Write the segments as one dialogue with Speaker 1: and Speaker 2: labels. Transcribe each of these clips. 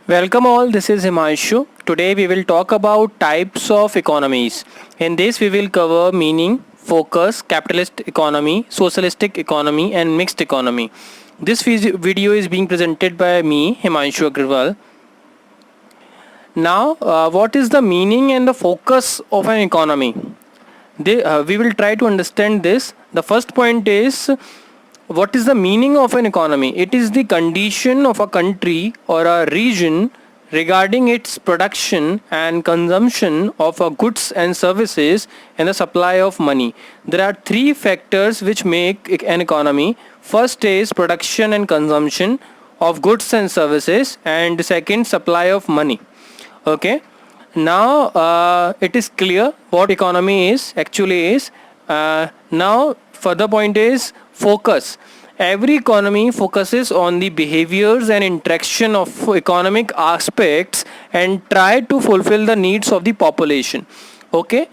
Speaker 1: Welcome all, this is Himanshu. Today we will talk about types of economies. In this we will cover meaning, focus, capitalist economy, socialistic economy and mixed economy. This video is being presented by me, Himanshu Agrawal. Now, what is the meaning and the focus of an economy? We will try to understand this. The first point is, what is the meaning of an economy? It is the condition of a country or a region regarding its production and consumption of goods and services and the supply of money. There are three factors which make an economy. First is production and consumption of goods and services, and second, supply of money. Okay. Now it is clear what economy is actually is. Now further point is focus. Every economy focuses on the behaviors and interaction of economic aspects and try to fulfill the needs of the population. Okay.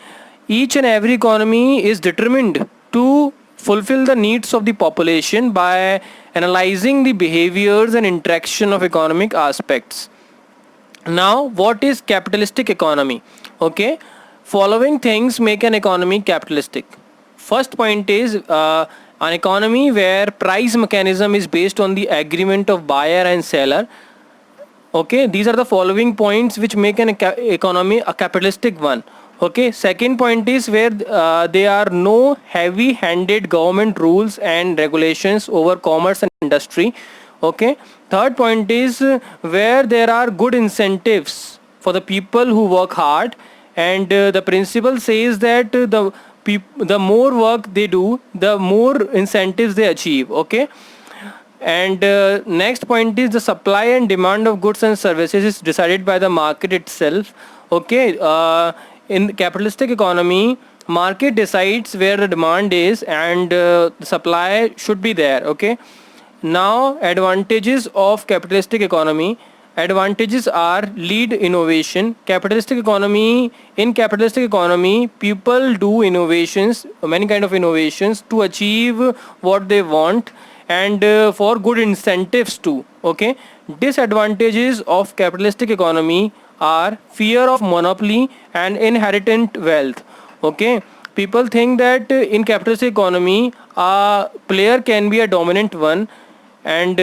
Speaker 1: Each and every economy is determined to fulfill the needs of the population by analyzing the behaviors and interaction of economic aspects. Now, what is capitalistic economy? Okay, following things make an economy capitalistic. First point is an economy where price mechanism is based on the agreement of buyer and seller. Okay, these are the following points which make an economy a capitalistic one. Okay, second point is where there are no heavy-handed government rules and regulations over commerce and industry. Okay, third point is where there are good incentives for the people who work hard, and the principle says that the more work they do, the more incentives they achieve. Okay, and next point is the supply and demand of goods and services is decided by the market itself. Okay, in capitalistic economy, market decides where the demand is, and the supply should be there. Okay. Now, advantages of capitalistic economy. Advantages are lead innovation. In capitalistic economy, people do innovations, many kind of innovations to achieve what they want, and for good incentives too. Okay. Disadvantages of capitalistic economy are fear of monopoly and inherent wealth. Okay. People think that in capitalistic economy, a player can be a dominant one, and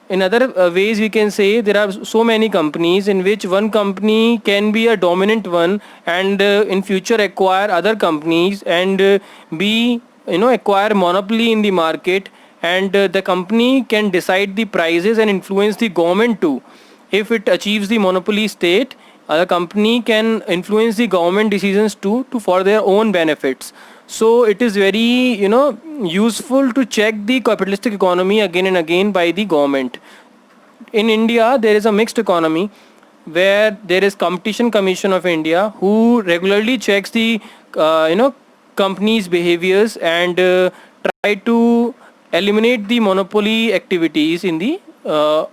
Speaker 1: in other ways we can say there are so many companies in which one company can be a dominant one, and in future acquire other companies, and be acquire monopoly in the market, and the company can decide the prices and influence the government too. If it achieves the monopoly state, the company can influence the government decisions too to for their own benefits. So it is very useful to check the capitalistic economy again and again by the government. In India there is a mixed economy where there is Competition Commission of India who regularly checks the companies behaviors, and try to eliminate the monopoly activities in the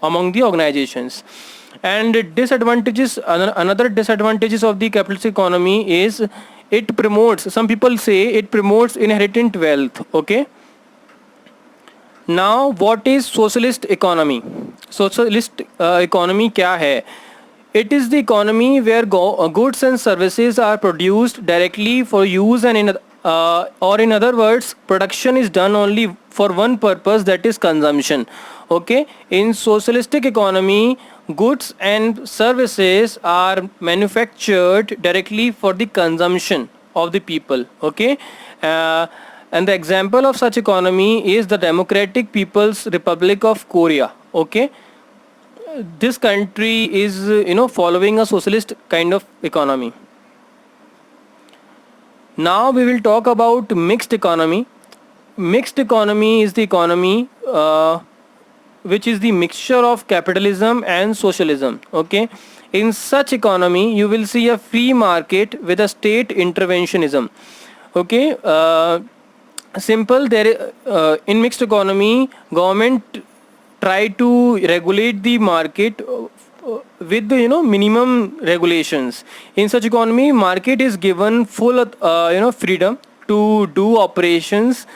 Speaker 1: among the organizations. And disadvantages, another disadvantages of the capitalist economy is it promotes, some people say it promotes inherent wealth. Okay. Now, what is socialist economy? Socialist economy kya hai? It is the economy where goods and services are produced directly for use, and or in other words, production is done only for one purpose, that is consumption. Okay. In socialistic economy, goods and services are manufactured directly for the consumption of the people. Okay. And the example of such economy is the Democratic People's Republic of Korea. Okay. This country is following a socialist kind of economy. Now we will talk about mixed economy. Mixed economy is the economy which is the mixture of capitalism and socialism. Okay. In such economy you will see a free market with a state interventionism. Okay. Simple, there in mixed economy government try to regulate the market with the minimum regulations. In such economy, market is given full freedom to do operations.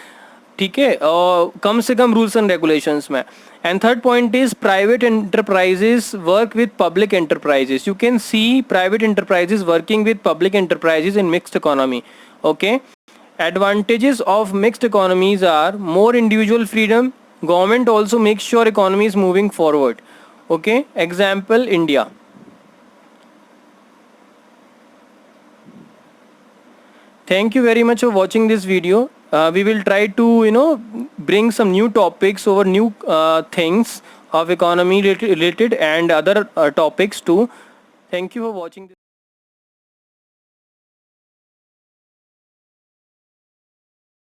Speaker 1: ठीक है, कम से कम rules and regulations में, And third point is private enterprises work with public enterprises. You can see private enterprises working with public enterprises in mixed economy. Okay. Advantages of mixed economies are more individual freedom. Government also makes sure economy is moving forward. Okay. Example, India. Thank you very much for watching this video. We will try to bring some new topics over new things of economy related and other topics too. Thank you for watching this.